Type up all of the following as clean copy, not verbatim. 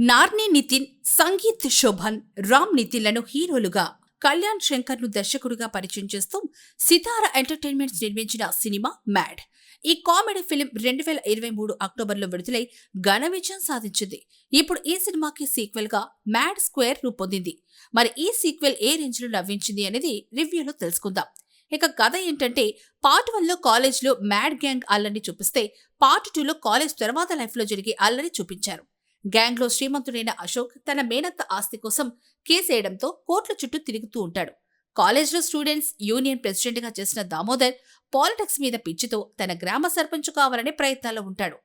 నార్ని నితిన్, సంగీత్ శోభన్, రామ్ నితిన్లను హీరోలుగా, కళ్యాణ్ శంకర్ ను దర్శకుడిగా పరిచయం చేస్తూ సితార ఎంటర్టైన్మెంట్స్ నిర్మించిన సినిమా మ్యాడ్. ఈ కామెడీ ఫిలిం 2023 అక్టోబర్లో విడుదలై ఘన విజయం సాధించింది. ఇప్పుడు ఈ సినిమాకి సీక్వెల్ గా మ్యాడ్ స్క్వేర్ రూపొందింది. మరి ఈ సీక్వెల్ ఏ రేంజ్ లో నవ్వించింది అనేది రివ్యూలో తెలుసుకుందాం. ఇక కథ ఏంటంటే, పార్ట్ 1 లో కాలేజ్ లో మ్యాడ్ గ్యాంగ్ అల్లరిని చూపిస్తే, పార్ట్ 2 లో కాలేజ్ తర్వాత లైఫ్ లో జరిగే అల్లరి చూపించారు. గ్యాంగ్ లో శ్రీమంతుడైన అశోక్ తన మేనత్త ఆస్తి కోసం కేసేయడంతో కోర్టుల చుట్టూ తిరుగుతూ ఉంటాడు. కాలేజ్లో స్టూడెంట్స్ యూనియన్ ప్రెసిడెంట్ గా చేసిన దామోదర్ పాలిటిక్స్ మీద పిచ్చితో తన గ్రామ సర్పంచ్ కావాలనే ప్రయత్నాల్లో ఉంటాడు.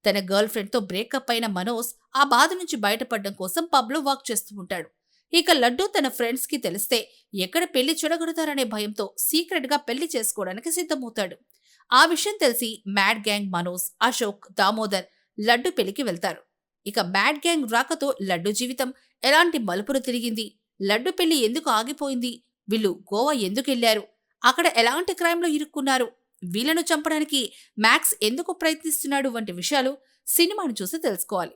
తన గర్ల్ ఫ్రెండ్ తో బ్రేకప్ అయిన మనోజ్ ఆ బాధ నుంచి బయటపడడం కోసం పబ్ లో వాక్ చేస్తూ ఉంటాడు. ఇక లడ్డు తన ఫ్రెండ్స్ కి తెలిస్తే ఎక్కడ పెళ్లి చెడగొడతారనే భయంతో సీక్రెట్ గా పెళ్లి చేసుకోవడానికి సిద్ధమవుతాడు. ఆ విషయం తెలిసి మ్యాడ్ గ్యాంగ్ మనోజ్, అశోక్, దామోదర్ లడ్డు పెళ్లికి వెళ్తారు. ఇక మ్యాడ్ గ్యాంగ్ రాకతో లడ్డు జీవితం ఎలాంటి మలుపులు తిరిగింది, లడ్డు పెళ్లి ఎందుకు ఆగిపోయింది, వీళ్ళు గోవా ఎందుకెళ్లారు, అక్కడ ఎలాంటి క్రైమ్ లో ఇరుక్కున్నారు, వీళ్లను చంపడానికి మ్యాక్స్ ఎందుకు ప్రయత్నిస్తున్నాడు వంటి విషయాలు సినిమాను చూసి తెలుసుకోవాలి.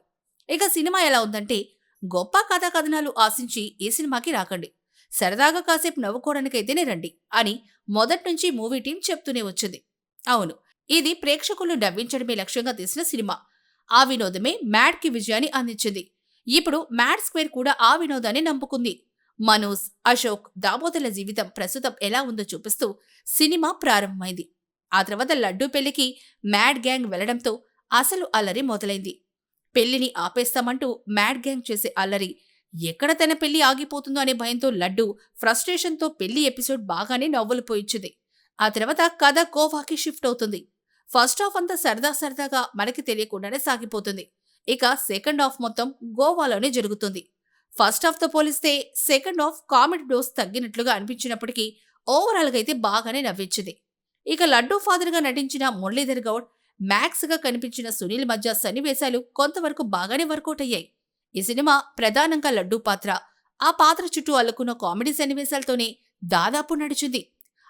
ఇక సినిమా ఎలా ఉందంటే, గొప్ప కథా కథనాలు ఆశించి ఈ సినిమాకి రాకండి, సరదాగా కాసేపు నవ్వుకోవడానికైతేనే రండి అని మొదట్నుంచి మూవీ టీం చెప్తూనే వచ్చింది. అవును, ఇది ప్రేక్షకులను నవ్వించడమే లక్ష్యంగా తీసిన సినిమా. ఆ వినోదమే మ్యాడ్ కి విజయాన్ని అందించింది. ఇప్పుడు మ్యాడ్ స్క్వేర్ కూడా ఆ వినోదాన్ని నమ్ముకుంది. మనోజ్, అశోక్, దామోదర్ల జీవితం ప్రస్తుతం ఎలా ఉందో చూపిస్తూ సినిమా ప్రారంభమైంది. ఆ తర్వాత లడ్డూ పెళ్లికి మ్యాడ్ గ్యాంగ్ వెళ్లడంతో అసలు అల్లరి మొదలైంది. పెళ్లిని ఆపేస్తామంటూ మ్యాడ్ గ్యాంగ్ చేసే అల్లరి, ఎక్కడ తన పెళ్లి ఆగిపోతుందో అనే భయంతో లడ్డు ఫ్రస్ట్రేషన్తో పెళ్లి ఎపిసోడ్ బాగానే నవ్వులు పోయించింది. ఆ తర్వాత కథ గోవాకి షిఫ్ట్ అవుతుంది. ఫస్ట్ హాఫ్ అంతా సరదా సరదాగా మనకి తెలియకుండానే సాగిపోతుంది. ఇక సెకండ్ హాఫ్ మొత్తం గోవాలోనే జరుగుతుంది. ఫస్ట్ హాఫ్ తో పోలిస్తే సెకండ్ హాఫ్ కామెడీ డోస్ తగ్గినట్లుగా అనిపించినప్పటికీ ఓవరాల్ గా అయితే బాగానే నవ్వించింది. ఇక లడ్డూ ఫాదర్ గా నటించిన మురళీధర్ గౌడ్, మ్యాక్స్ గా కనిపించిన సునీల్ మధ్య సన్నివేశాలు కొంతవరకు బాగానే వర్కౌట్ అయ్యాయి. ఈ సినిమా ప్రధానంగా లడ్డూ పాత్ర, ఆ పాత్ర చుట్టూ అల్లుకున్న కామెడీ సన్నివేశాలతోనే దాదాపు నడిచింది.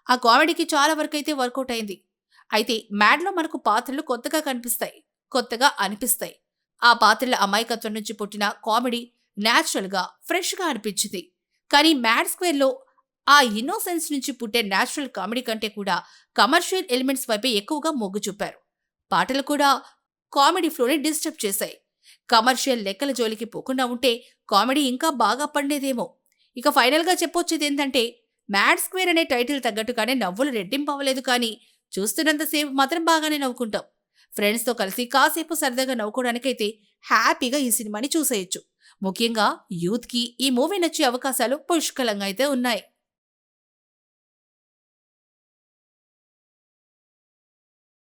ఆ కామెడీకి చాలా వరకు అయితే వర్కౌట్ అయింది. అయితే మ్యాడ్లో మనకు పాత్రలు కొత్తగా కనిపిస్తాయి, కొత్తగా అనిపిస్తాయి. ఆ పాత్రల అమాయకత్వం నుంచి పుట్టిన కామెడీ న్యాచురల్ గా, ఫ్రెష్ గా అనిపించింది. కానీ మ్యాడ్ స్క్వేర్ లో ఆ ఇన్నోసెన్స్ నుంచి పుట్టే న్యాచురల్ కామెడీ కంటే కూడా కమర్షియల్ ఎలిమెంట్స్ వైపే ఎక్కువగా మొగ్గు చూపారు. పాటలు కూడా కామెడీ ఫ్లోని డిస్టర్బ్ చేశాయి. కమర్షియల్ లెక్కల జోలికి పోకుండా ఉంటే కామెడీ ఇంకా బాగా పండేదేమో. ఇక ఫైనల్ గా చెప్పొచ్చేది ఏంటంటే, మ్యాడ్ స్క్వేర్ అనే టైటిల్ తగ్గట్టుగానే నవ్వులు రెట్టింపవ్వలేదు, కానీ చూస్తున్నంతసేపు మాత్రం బాగానే నవ్వుకుంటాం. ఫ్రెండ్స్తో కలిసి కాసేపు సరదాగా నవ్వుకోవడానికైతే హ్యాపీగా ఈ సినిమాని చూసేయచ్చు. ముఖ్యంగా యూత్కి ఈ మూవీ నచ్చే అవకాశాలు పుష్కలంగా అయితే ఉన్నాయి.